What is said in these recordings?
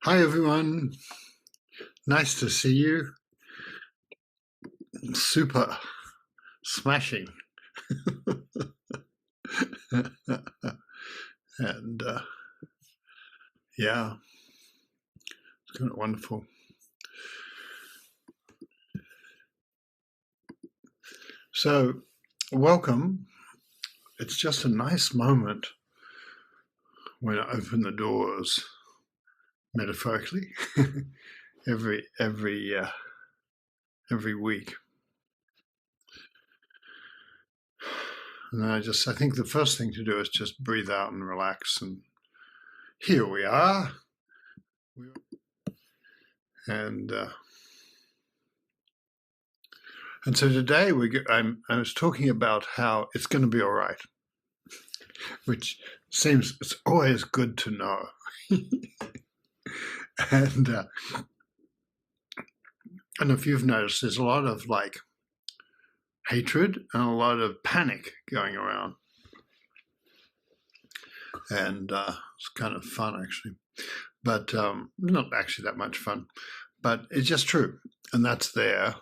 Hi, everyone. Nice to see you. Super smashing. and yeah, it's kind of wonderful. So, welcome. It's just a nice moment when I open the doors, metaphorically, every week. And then I think the first thing to do is just breathe out and relax. And here we are. And so today I was talking about how it's going to be all right, which seems it's always good to know. and if you've noticed, there's a lot of like hatred and a lot of panic going around, and it's kind of fun actually, but not actually that much fun, but it's just true, and that's there.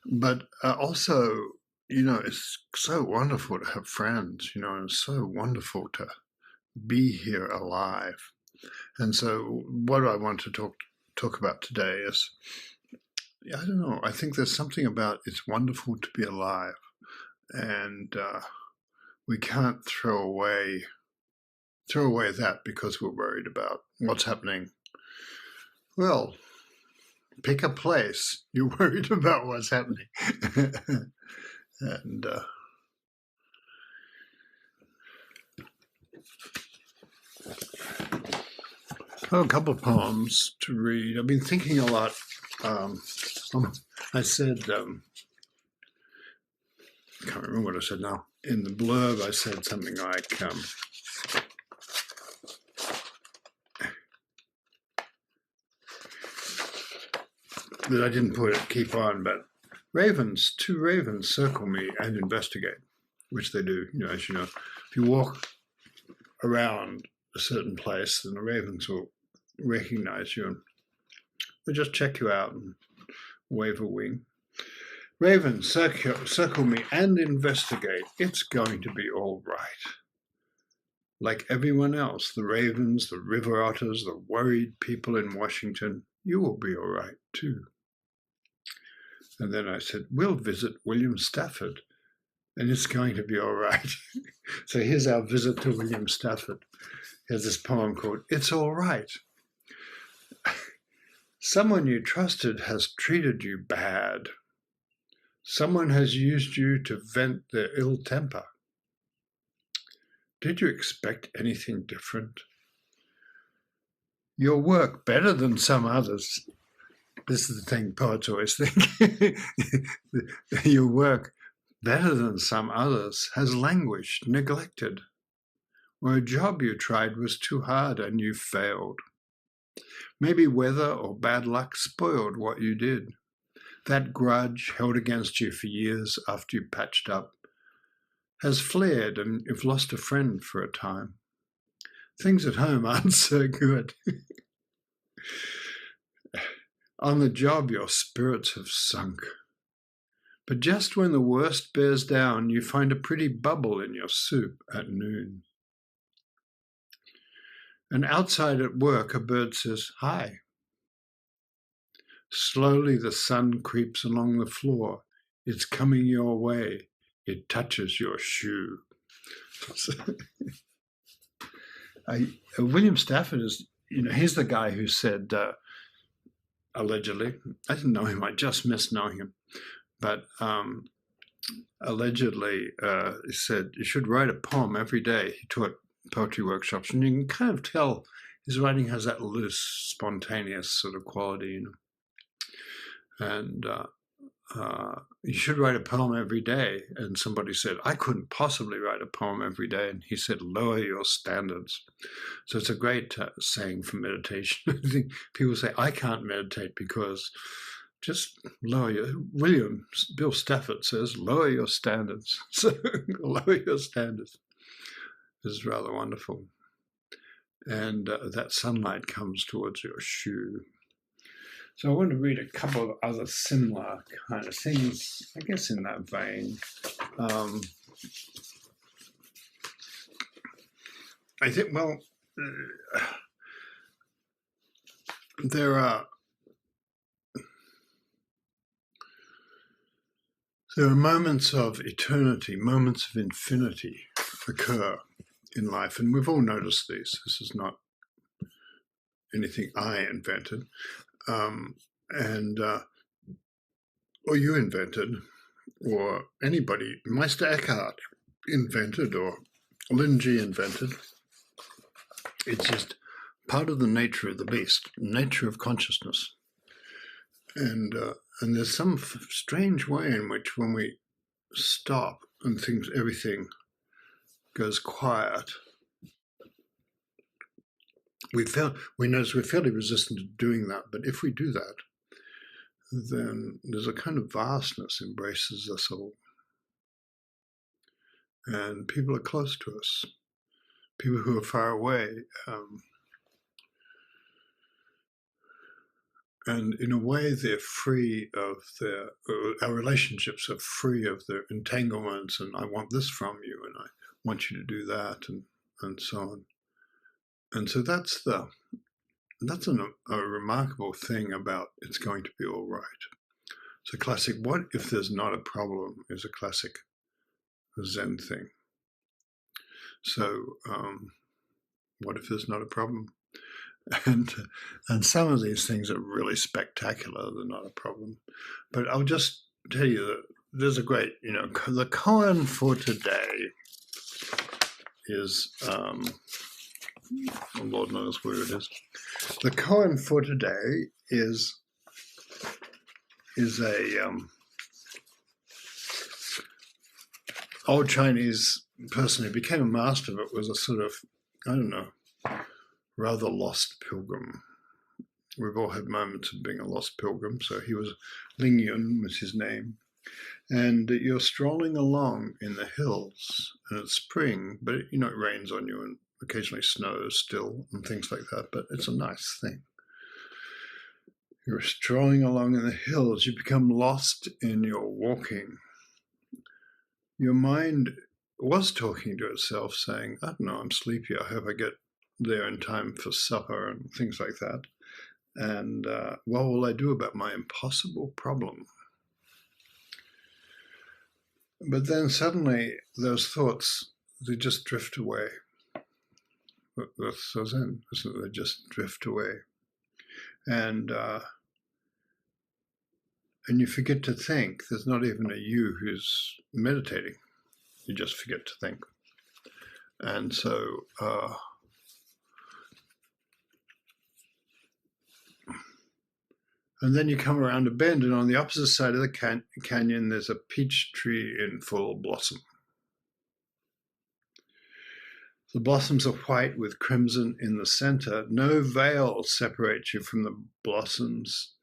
But also, it's so wonderful to have friends, and it's so wonderful to be here alive. And so what I want to talk about today is, I don't know, I think there's something about it's wonderful to be alive, and we can't throw away that because we're worried about what's happening. Well, pick a place you're worried about what's happening. And I have a couple of poems to read. I've been thinking a lot. I said, I can't remember what I said now. In the blurb, I said something like, that I didn't keep on, but two ravens circle me and investigate, which they do, as you know. If you walk around a certain place, then the ravens will recognize you and they'll just check you out and wave a wing. Ravens circle me and investigate. It's going to be all right. Like everyone else, the ravens, the river otters, the worried people in Washington, you will be all right too. And then I said, we'll visit William Stafford, and it's going to be all right. So here's our visit to William Stafford. Here's this poem called It's All Right. Someone you trusted has treated you bad. Someone has used you to vent their ill temper. Did you expect anything different? Your work better than some others. This is the thing poets always think. Your work better than some others has languished, neglected. Or a job you tried was too hard and you failed. Maybe weather or bad luck spoiled what you did. That grudge held against you for years after you patched up has flared and you've lost a friend for a time. Things at home aren't so good. On the job, your spirits have sunk. But just when the worst bears down, you find a pretty bubble in your soup at noon. And outside at work, a bird says, hi. Slowly the sun creeps along the floor. It's coming your way. It touches your shoe. William Stafford is, he's the guy who said, allegedly, I didn't know him, I just missed knowing him, but allegedly he said, you should write a poem every day. He taught poetry workshops, and you can kind of tell his writing has that loose, spontaneous sort of quality, and you should write a poem every day. And somebody said, I couldn't possibly write a poem every day. And he said, lower your standards. So it's a great saying for meditation. I think people say, I can't meditate because just lower Bill Stafford says, lower your standards. So lower your standards. This is rather wonderful. and that sunlight comes towards your shoe. So I want to read a couple of other similar kind of things, I guess, in that vein. I think, well, there are moments of eternity, moments of infinity occur in life, and we've all noticed these. This is not anything I invented, or you invented, or anybody, Meister Eckhart invented, or Linji invented. It's just part of the nature of the beast, nature of consciousness. And there's some strange way in which when we stop and everything goes quiet, we notice we're fairly resistant to doing that. But if we do that, then there's a kind of vastness embraces us all. And people are close to us. People who are far away, and in a way they're free of our relationships are free of their entanglements, and I want this from you, and I want you to do that, and so on. And so that's a remarkable thing about it's going to be all right. So classic, what if there's not a problem, is a classic Zen thing. So what if there's not a problem? And some of these things are really spectacular. They're not a problem. But I'll just tell you that there's a great, the koan for today is, Lord knows where it is. The koan for today is a old Chinese person who became a master of it, was a sort of, I don't know, rather lost pilgrim. We've all had moments of being a lost pilgrim. So he was, Ling Yun was his name. And you're strolling along in the hills, and it's spring, but it rains on you and occasionally snows still and things like that, but it's a nice thing. You're strolling along in the hills, you become lost in your walking. Your mind was talking to itself, saying, I don't know, I'm sleepy, I hope I get there in time for supper and things like that. And what will I do about my impossible problem? But then suddenly those thoughts, they just drift away. That's so Zen, isn't it? They just drift away. And you forget to think. There's not even a you who's meditating. You just forget to think. And so and then you come around a bend, and on the opposite side of the canyon, there's a peach tree in full blossom. The blossoms are white with crimson in the center. No veil separates you from the blossoms,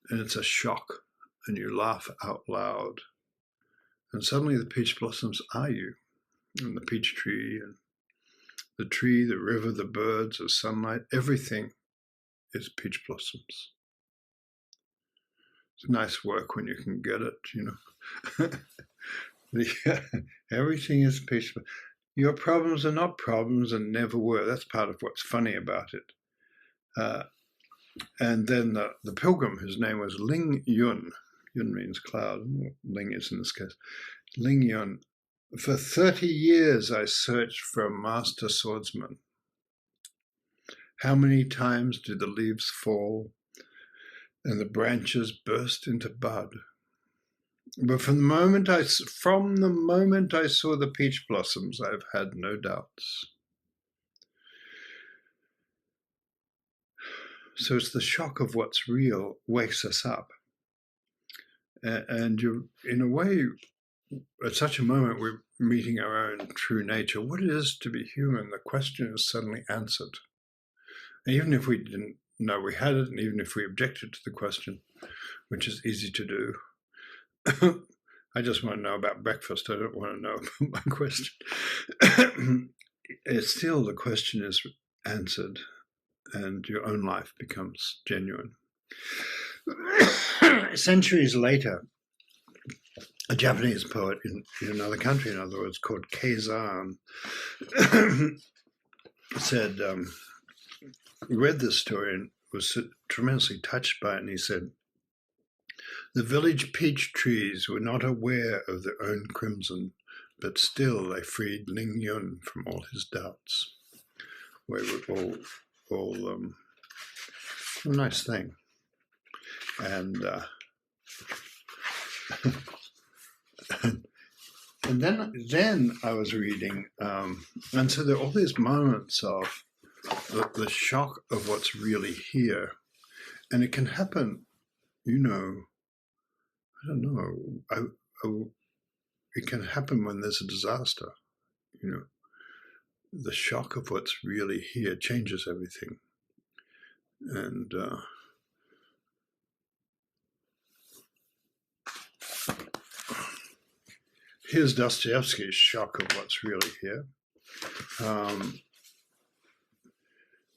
and it's a shock, and you laugh out loud. And suddenly the peach blossoms are you, and the peach tree, and the tree, the river, the birds, the sunlight, everything is peach blossoms. It's nice work when you can get it, everything is peach. Your problems are not problems and never were. That's part of what's funny about it. And then the pilgrim, whose name was Ling Yun. Yun means cloud. Ling is in this case. Ling Yun. For 30 years I searched for a master swordsman. How many times do the leaves fall and the branches burst into bud? But from the moment I saw the peach blossoms, I've had no doubts. So it's the shock of what's real wakes us up. And you're, in a way, at such a moment, we're meeting our own true nature. What it is to be human, the question is suddenly answered. And even if we didn't know we had it, and even if we objected to the question, which is easy to do, I just want to know about breakfast. I don't want to know about my question. It's still, the question is answered, and your own life becomes genuine. Centuries later, a Japanese poet in another country, in other words, called Keizan, said, read this story and was tremendously touched by it, and he said, the village peach trees were not aware of their own crimson, but still they freed Ling Yun from all his doubts. We were all a nice thing. And and then I was reading, and so there are all these moments of the shock of what's really here, and it can happen, I don't know, it can happen when there's a disaster, the shock of what's really here changes everything. And here's Dostoevsky's shock of what's really here.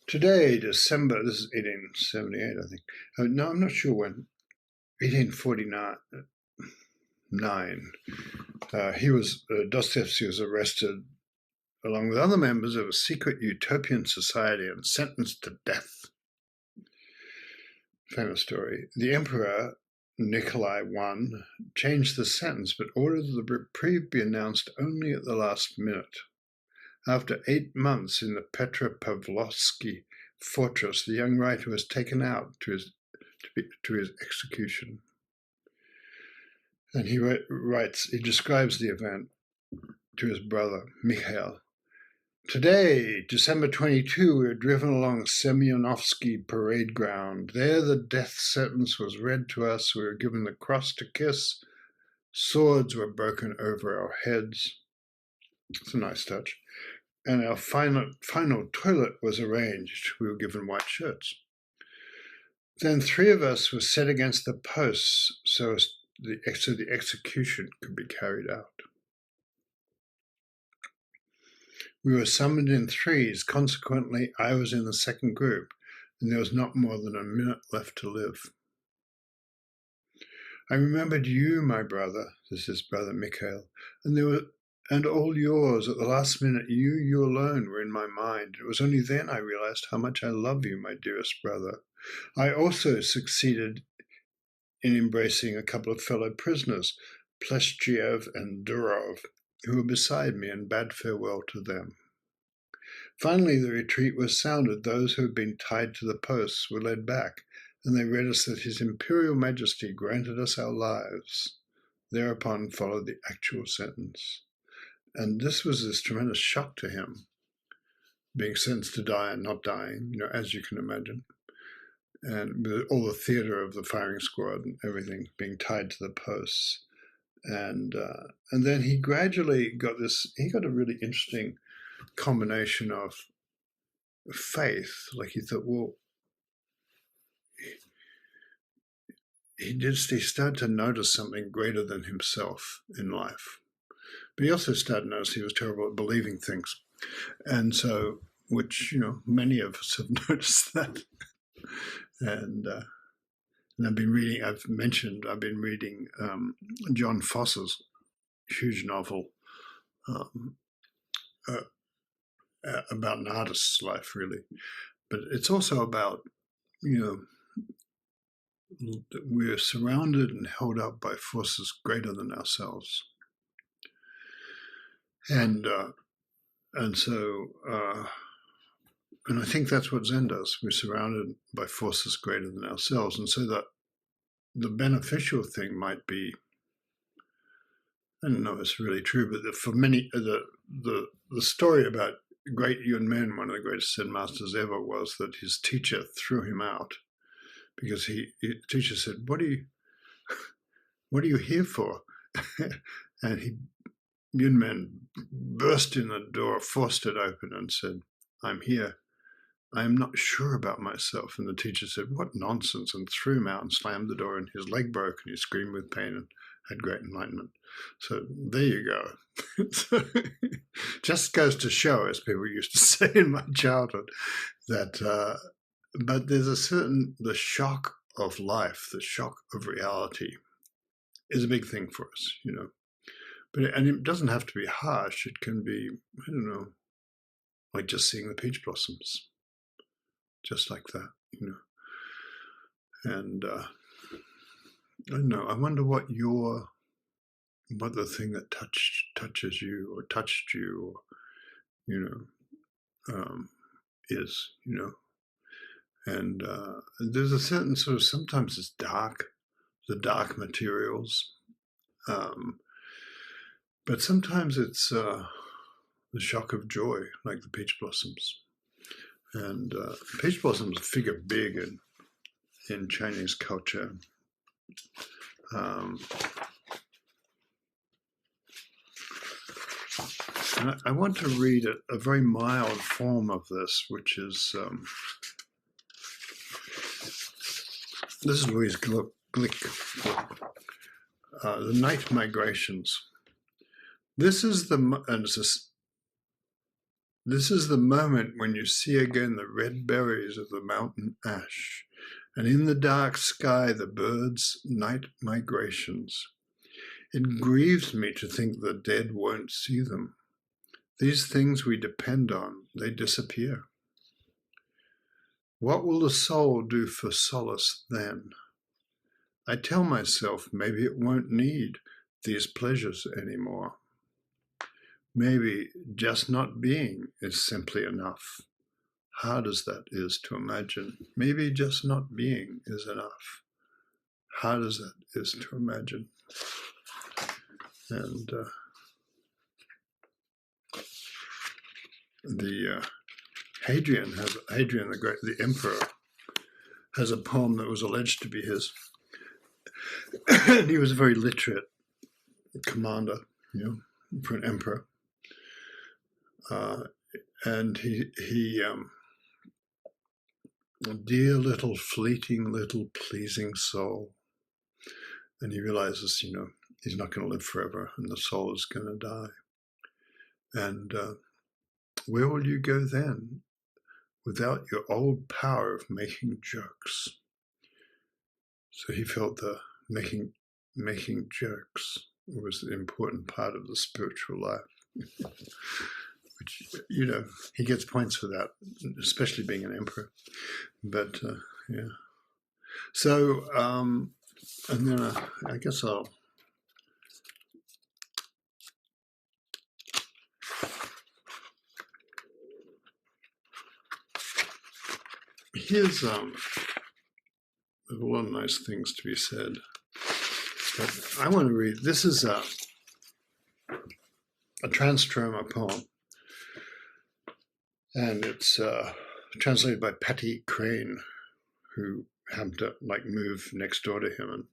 Today, December, this is 1878, I think. No, I'm not sure when. 1849. Dostoevsky was arrested along with other members of a secret utopian society and sentenced to death. Famous story. The emperor, Nikolai I, changed the sentence but ordered the reprieve be announced only at the last minute. After 8 months in the Petropavlovsky fortress, the young writer was taken out to his execution. And he describes the event to his brother, Mikhail. Today, December 22, we were driven along Semyonovsky parade ground. There the death sentence was read to us. We were given the cross to kiss. Swords were broken over our heads. It's a nice touch. And our final toilet was arranged. We were given white shirts. Then 3 of us were set against the posts so the execution could be carried out. We were summoned in threes. Consequently, I was in the second group, and there was not more than a minute left to live. I remembered you, my brother, this is brother Mikhail, and all yours. At the last minute, you alone were in my mind. It was only then I realized how much I love you, my dearest brother. I also succeeded in embracing a couple of fellow prisoners, Pleshchiev and Durov, who were beside me, and bade farewell to them. Finally, the retreat was sounded. Those who had been tied to the posts were led back, and they read us that His Imperial Majesty granted us our lives. Thereupon followed the actual sentence. And this was this tremendous shock to him, being sentenced to die and not dying, as you can imagine. And with all the theater of the firing squad and everything being tied to the posts. And then he gradually got a really interesting combination of faith. Like he thought, well, he started to notice something greater than himself in life. But he also started to notice he was terrible at believing things. And so, which, many of us have noticed that. And I've been reading John Foss's huge novel about an artist's life, really. But it's also about, we're surrounded and held up by forces greater than ourselves. And so I think that's what Zen does. We're surrounded by forces greater than ourselves. And so that the beneficial thing might be, I don't know if it's really true, but for many, the story about great Yun Men, one of the greatest Zen masters ever, was that his teacher threw him out because the teacher said, what are you here for? And Yun Men burst in the door, forced it open and said, I'm here. I am not sure about myself. And the teacher said, what nonsense, and threw him out and slammed the door, and his leg broke and he screamed with pain had great enlightenment. So there you go. So, just goes to show, as people used to say in my childhood, that but there's the shock of life, the shock of reality is a big thing for us, and it doesn't have to be harsh. It can be, I don't know, like just seeing the peach blossoms, just like that, and I don't know, I wonder what the thing that touches you or touched you, or is, and there's a certain sort of, sometimes it's dark, the dark materials, but sometimes it's the shock of joy, like the peach blossoms. And peach blossoms figure big in Chinese culture. And I want to read a very mild form of this, which is, this is Louise Glick, The Night Migrations. This is the moment when you see again the red berries of the mountain ash, and in the dark sky the birds' night migrations. It grieves me to think the dead won't see them. These things we depend on, they disappear. What will the soul do for solace then? I tell myself maybe it won't need these pleasures anymore. Maybe just not being is simply enough. Hard as that is to imagine, maybe just not being is enough. Hard as that is to imagine. And Hadrian the emperor, has a poem that was alleged to be his. And he was a very literate commander, for an emperor. And he dear little fleeting little pleasing soul. And he realizes, he's not going to live forever and the soul is going to die. And where will you go then without your old power of making jokes? So he felt the making jokes was an important part of the spiritual life. Which, he gets points for that, especially being an emperor. But, yeah. So, and then I guess here's, there's a lot of nice things to be said. But I want to read, this is a Transtromer poem. And it's translated by Patty Crane, who happened to move next door to him and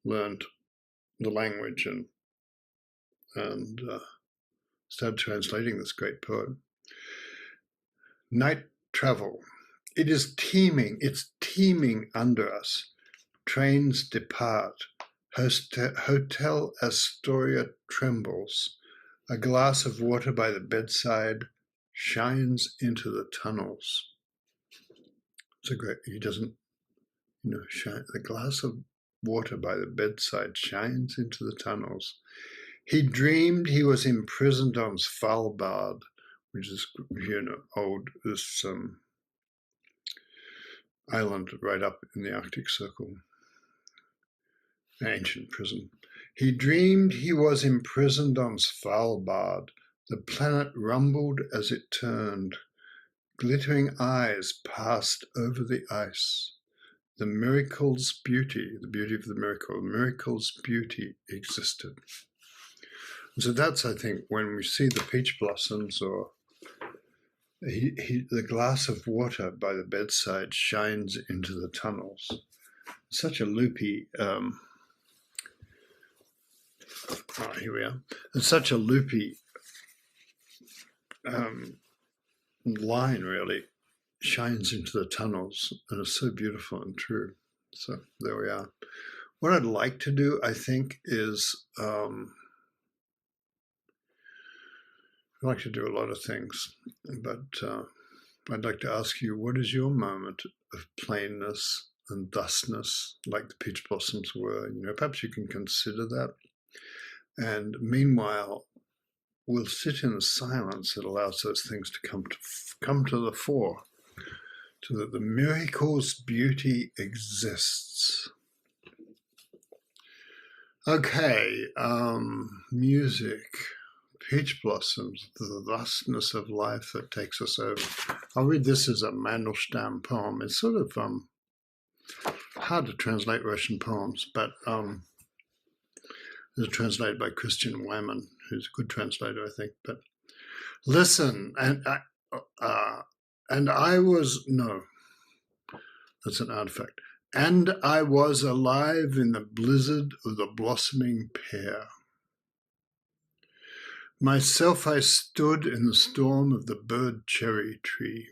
learned the language and started translating this great poem. Night travel. It's teeming under us. Trains depart. Hotel Astoria trembles. A glass of water by the bedside shines into the tunnels. He doesn't, shine. The glass of water by the bedside shines into the tunnels. He dreamed he was imprisoned on Svalbard, which is, this island right up in the Arctic Circle, an ancient prison. He dreamed he was imprisoned on Svalbard. The planet rumbled as it turned. Glittering eyes passed over the ice. The miracle's beauty, the beauty of the miracle's beauty existed. So that's, I think, when we see the peach blossoms, or the glass of water by the bedside shines into the tunnels. Such a loopy, here we are. It's such a loopy line, really, shines into the tunnels, and it's so beautiful and true. So there we are. what I'd like to do, I think, is I'd like to do a lot of things, but I'd like to ask you, what is your moment of plainness and thusness, like the peach blossoms were? Perhaps you can consider that. And meanwhile, we'll sit in the silence that allows those things to come to the fore, so that the miracle's beauty exists. Okay, music, peach blossoms, the thusness of life that takes us over. I'll read this as a Mandelstam poem. It's sort of hard to translate Russian poems, but it's translated by Christian Wyman, who's a good translator, I think. But listen, and I was, no, that's an artifact. And I was alive in the blizzard of the blossoming pear. Myself I stood in the storm of the bird cherry tree.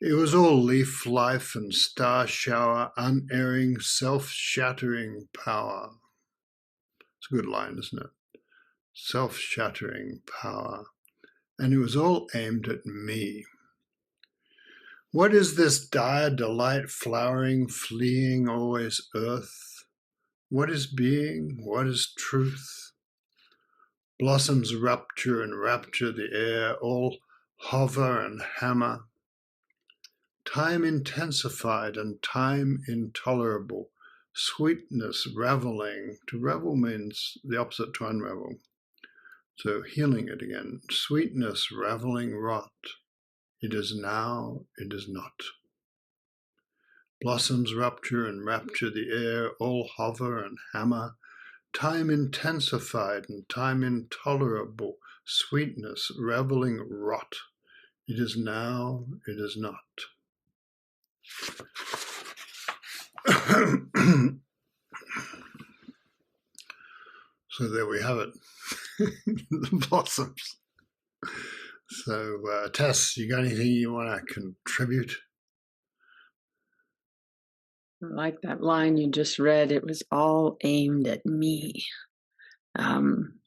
It was all leaf life and star shower, unerring, self-shattering power. It's a good line, isn't it? Self-shattering power. And it was all aimed at me. What is this dire delight, flowering, fleeing, always earth? What is being? What is truth? Blossoms rupture and rapture the air, all hover and hammer. Time intensified and time intolerable. Sweetness raveling. To revel means the opposite to unravel. So healing it again. Sweetness raveling rot. It is now, it is not. Blossoms rupture and rapture the air, all hover and hammer. Time intensified and time intolerable. Sweetness raveling rot. It is now, it is not. So there we have it. The blossoms. So Tess, you got anything you want to contribute? I like that line you just read. It was all aimed at me. When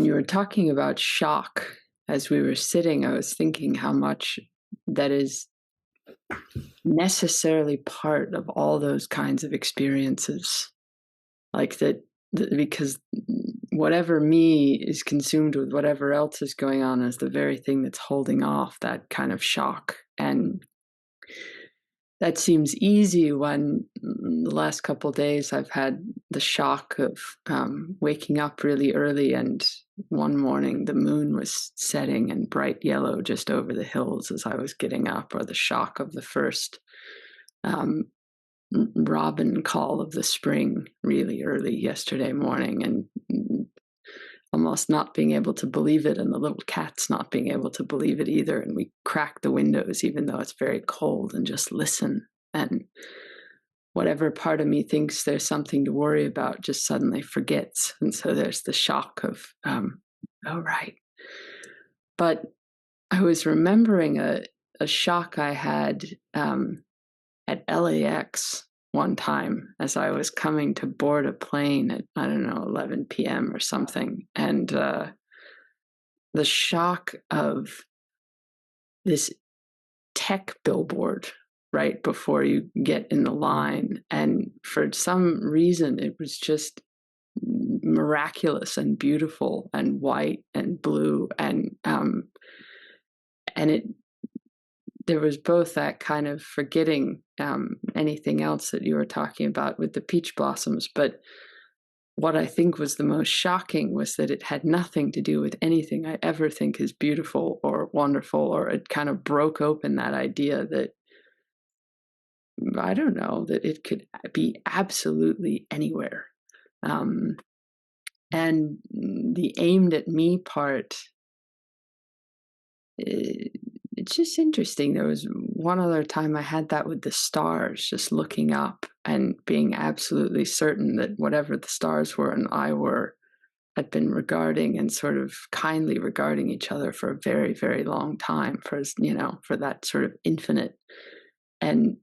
you were talking about shock, as we were sitting, I was thinking how much that is necessarily part of all those kinds of experiences. Like that, because whatever me is consumed with whatever else is going on is the very thing that's holding off that kind of shock. And that seems easy when the last couple of days I've had the shock of waking up really early, and one morning the moon was setting and bright yellow just over the hills as I was getting up, or the shock of the first robin call of the spring really early yesterday morning, and almost not being able to believe it, and the little cats not being able to believe it either. And we crack the windows even though it's very cold and just listen. And whatever part of me thinks there's something to worry about just suddenly forgets. And so there's the shock of, oh, right. But I was remembering a shock I had at LAX one time as I was coming to board a plane at, 11 p.m. or something. And the shock of this tech billboard right before you get in the line. And for some reason, it was just miraculous and beautiful and white and blue. And there was both that kind of forgetting anything else that you were talking about with the peach blossoms. But what I think was the most shocking was that it had nothing to do with anything I ever think is beautiful or wonderful, or it kind of broke open that idea that, I don't know, that it could be absolutely anywhere. And the aimed at me part, it's just interesting. There was one other time I had that with the stars, just looking up and being absolutely certain that whatever the stars were and I were had been regarding and sort of kindly regarding each other for a very, very long time, for that sort of infinite. And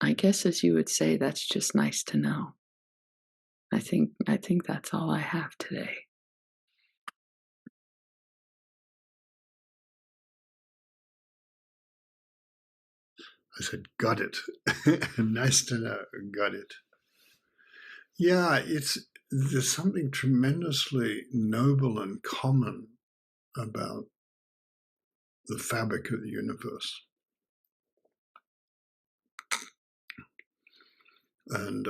I guess, as you would say, that's just nice to know. I think that's all I have today. I said, got it. Nice to know, got it. Yeah, there's something tremendously noble and common about the fabric of the universe. And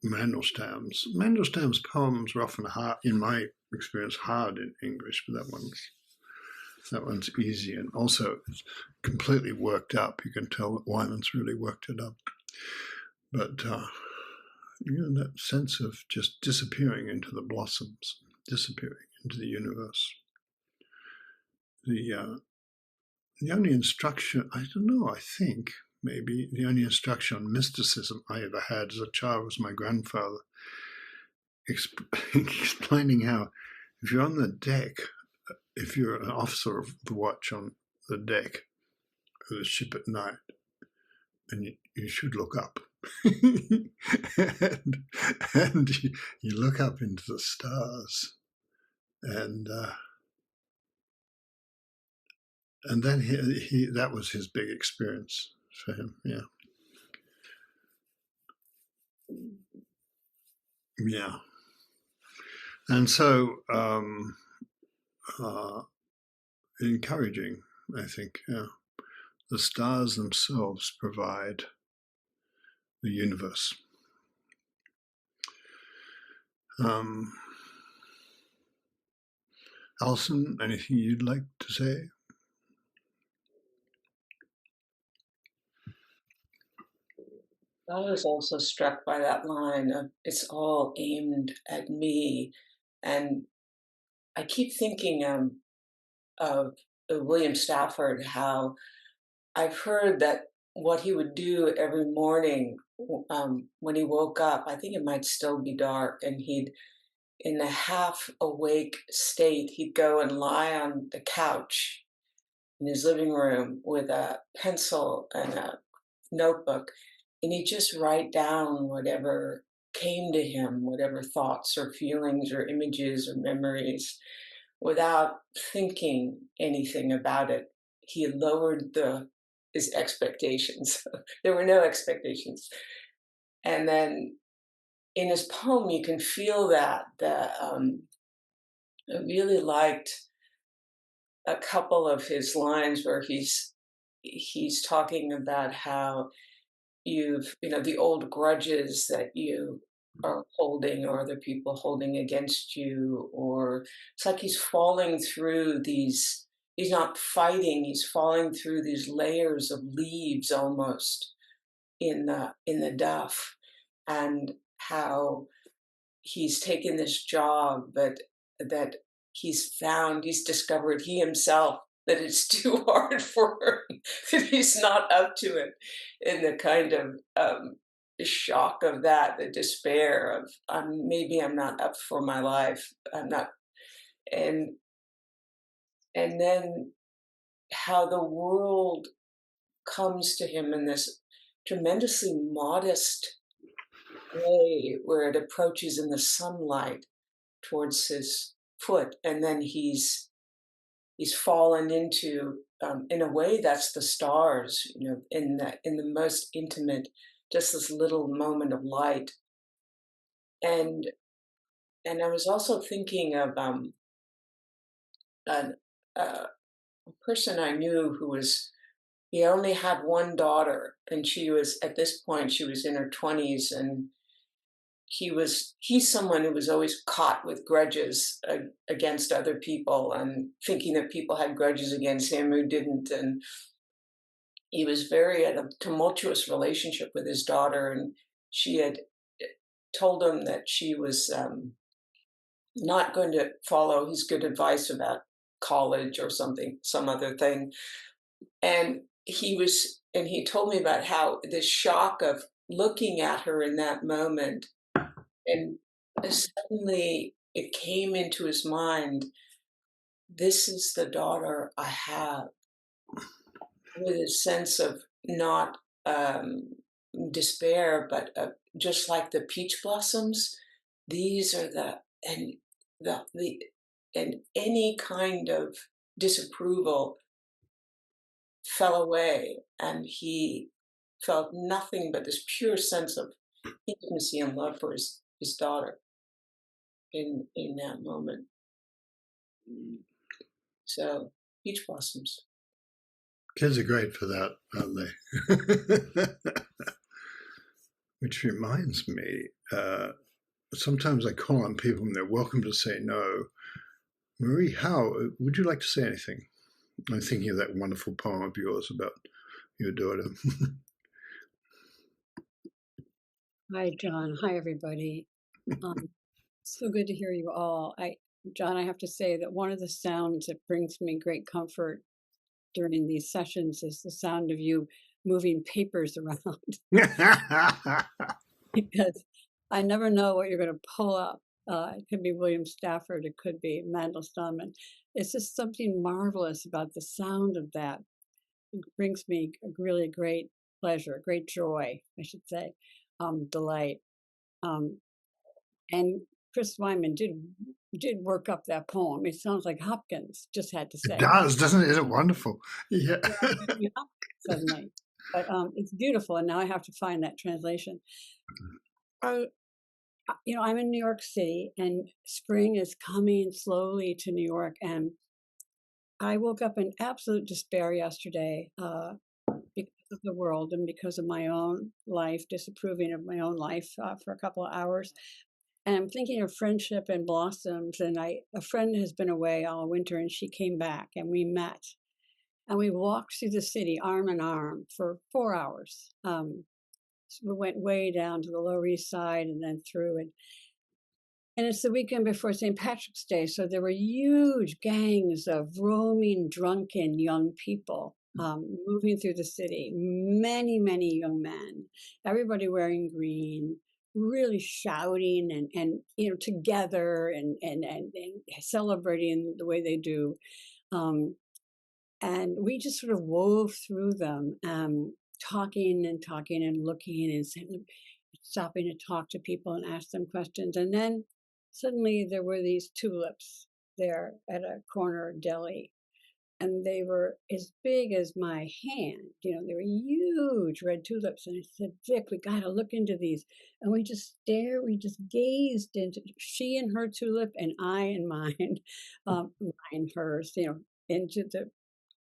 Mandelstam's poems are often hard, in my experience, hard in English, but that one's easy, and also it's completely worked up. You can tell that Wyman's really worked it up. But that sense of just disappearing into the blossoms, disappearing into the universe. The only instruction, I don't know, I think maybe the only instruction on mysticism I ever had as a child was my grandfather explaining how if you're on the deck, if you're an officer of the watch on the deck of the ship at night, and you should look up. and you look up into the stars, and then he that was his big experience for him. Yeah. And so encouraging, I think. Yeah. The stars themselves provide the universe. Alison, anything you'd like to say? I was also struck by that line of "It's all aimed at me," and I keep thinking of William Stafford. How I've heard that what he would do every morning when he woke up, I think it might still be dark, and he'd, in a half awake state, he'd go and lie on the couch in his living room with a pencil and a notebook, and he'd just write down whatever came to him, whatever thoughts or feelings or images or memories, without thinking anything about it. He had lowered his expectations. There were no expectations. And then in his poem, you can feel that. I really liked a couple of his lines where he's talking about how the old grudges that you are holding or other people holding against you, or it's like he's falling through these, he's not fighting, he's falling through these layers of leaves almost in the duff, and how he's taken this job that he's discovered he himself that it's too hard for him, that he's not up to it, in the kind of shock of that, the despair of maybe I'm not up for my life, I'm not, and and then how the world comes to him in this tremendously modest way, where it approaches in the sunlight towards his foot, and then he's fallen into, in a way, that's the stars, in the most intimate, just this little moment of light. And I was also thinking of an, a person I knew who was, he only had one daughter, and she was, at this point, she was in her 20s, and he's someone who was always caught with grudges against other people, and thinking that people had grudges against him who didn't. And he was had a tumultuous relationship with his daughter, and she had told him that she was not going to follow his good advice about college or some other thing. And he told me about how this shock of looking at her in that moment, and suddenly it came into his mind, this is the daughter I have, with a sense of not despair, but just like the peach blossoms, these are the and any kind of disapproval fell away, and he felt nothing but this pure sense of intimacy and love for his daughter in that moment. So peach blossoms. Kids are great for that, aren't they? Which reminds me, sometimes I call on people and they're welcome to say no. Marie, how would you like to say anything? I'm thinking of that wonderful poem of yours about your daughter. Hi, John. Hi, everybody. So good to hear you all. John, I have to say that one of the sounds that brings me great comfort during these sessions is the sound of you moving papers around because I never know what you're going to pull up. It could be William Stafford, it could be Mandelstam, and it's just something marvelous about the sound of that. It brings me a really great pleasure, great joy, I should say, delight. And Chris Wyman did work up that poem. It sounds like Hopkins, just had to say. It does, doesn't it? Is it wonderful? Yeah. Yeah, suddenly. But it's beautiful, and now I have to find that translation. I'm in New York City, and spring is coming slowly to New York, and I woke up in absolute despair yesterday because of the world and because of my own life, disapproving of my own life for a couple of hours. And I'm thinking of friendship and blossoms. And a friend has been away all winter, and she came back, and we met, and we walked through the city arm in arm for 4 hours. So we went way down to the Lower East Side and then through, and it's the weekend before St. Patrick's Day, so there were huge gangs of roaming, drunken young people moving through the city. Many, many young men, everybody wearing green, really shouting and together and celebrating the way they do. And we just sort of wove through them, talking and looking and stopping to talk to people and ask them questions. And then suddenly there were these tulips there at a corner deli, and they were as big as my hand. They were huge red tulips. And I said, Vic, we got to look into these. And we just gazed into, she and her tulip and I and mine, mine, hers, into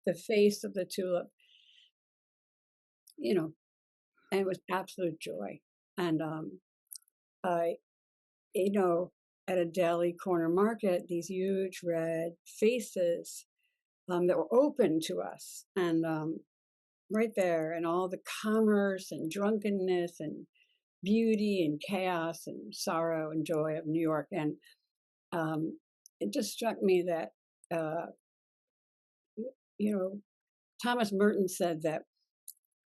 the face of the tulip, and it was absolute joy. And I, at a deli corner market, these huge red faces that were open to us, and right there, and all the commerce and drunkenness and beauty and chaos and sorrow and joy of New York. And it just struck me that, Thomas Merton said that,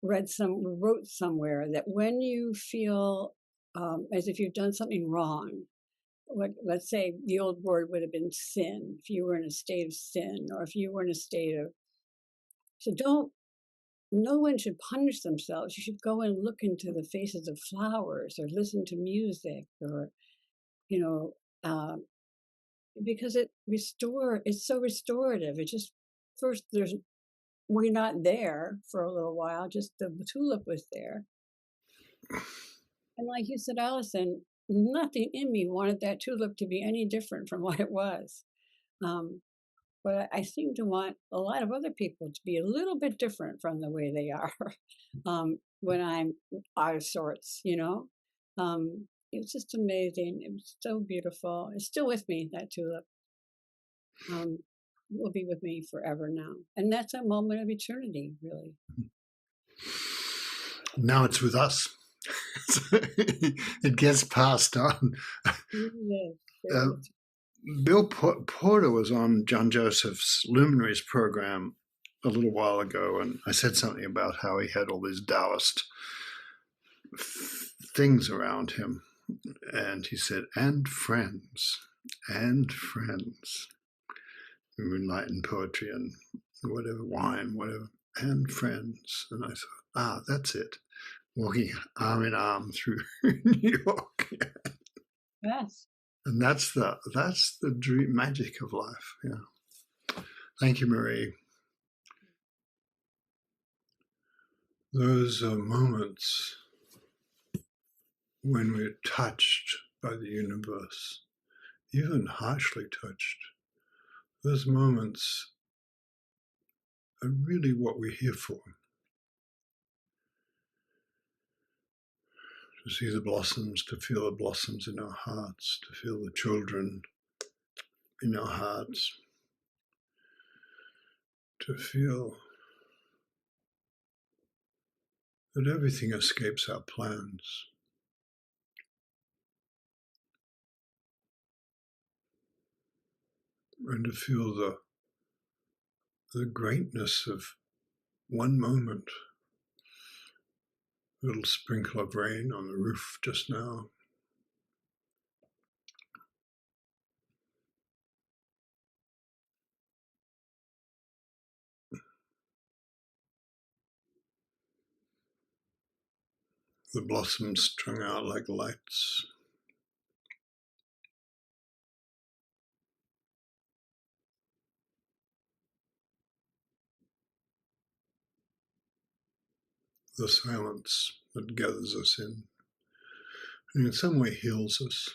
wrote somewhere that when you feel as if you've done something wrong, let's say the old word would have been sin, if you were in a state of sin, or if you were in a state of, so no one should punish themselves. You should go and look into the faces of flowers or listen to music, or, because it's so restorative. It just, first, we're not there for a little while, just the tulip was there. And like you said, Allison, nothing in me wanted that tulip to be any different from what it was. But I seem to want a lot of other people to be a little bit different from the way they are when I'm out of sorts, It was just amazing. It was so beautiful. It's still with me, that tulip. Will be with me forever now. And that's a moment of eternity, really. Now it's with us. It gets passed on. Bill Porter was on John Joseph's Luminaries program a little while ago, and I said something about how he had all these Taoist things around him. And he said, and friends, enlightened poetry and whatever, wine, whatever, and friends. And I thought, that's it. walking arm in arm through New York. Yes. And that's the dream magic of life. Yeah. Thank you, Marie. Those are moments when we're touched by the universe, even harshly touched. Those moments are really what we're here for. To see the blossoms, to feel the blossoms in our hearts, to feel the children in our hearts, to feel that everything escapes our plans. And to feel the greatness of one moment. A little sprinkle of rain on the roof just now. The blossoms strung out like lights. The silence that gathers us in, and in some way heals us.